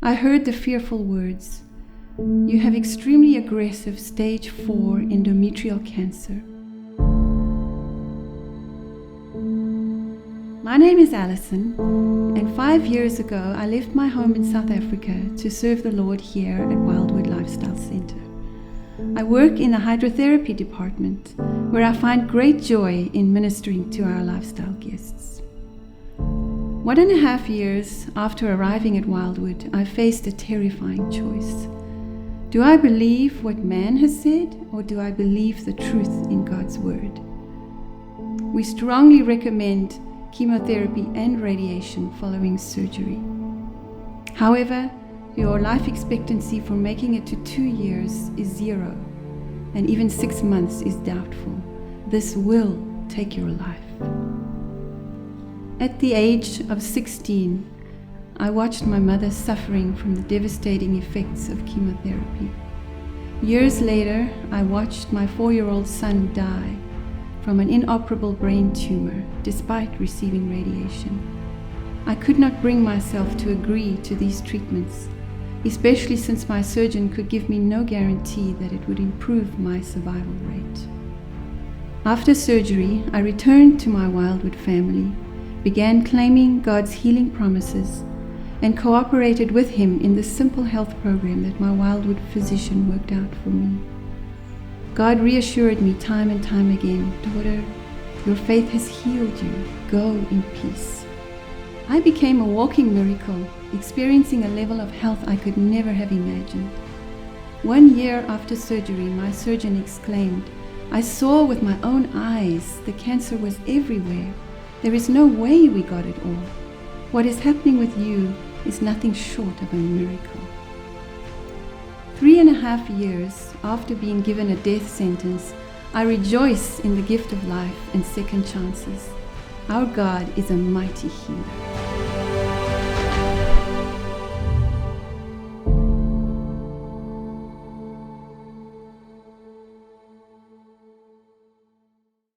I heard the fearful words, "You have extremely aggressive stage 4 endometrial cancer." My name is Alison, and 5 years ago I left my home in South Africa to serve the Lord here at Wildwood Lifestyle Center. I work in the hydrotherapy department, where I find great joy in ministering to our lifestyle guests. 1.5 years after arriving at Wildwood, I faced a terrifying choice. Do I believe what man has said, or do I believe the truth in God's Word? We strongly recommend chemotherapy and radiation following surgery. However, your life expectancy for making it to 2 years is 0, and even 6 months is doubtful. This will take your life. At the age of 16, I watched my mother suffering from the devastating effects of chemotherapy. Years later, I watched my 4-year-old son die from an inoperable brain tumor despite receiving radiation. I could not bring myself to agree to these treatments, especially since my surgeon could give me no guarantee that it would improve my survival rate. After surgery, I returned to my Wildwood family, began claiming God's healing promises, and cooperated with Him in the simple health program that my Wildwood physician worked out for me. God reassured me time and time again, "Daughter, your faith has healed you. Go in peace." I became a walking miracle, experiencing a level of health I could never have imagined. 1 year after surgery, my surgeon exclaimed, "I saw with my own eyes the cancer was everywhere. There is no way we got it all. What is happening with you is nothing short of a miracle." 3.5 years after being given a death sentence, I rejoice in the gift of life and second chances. Our God is a mighty healer.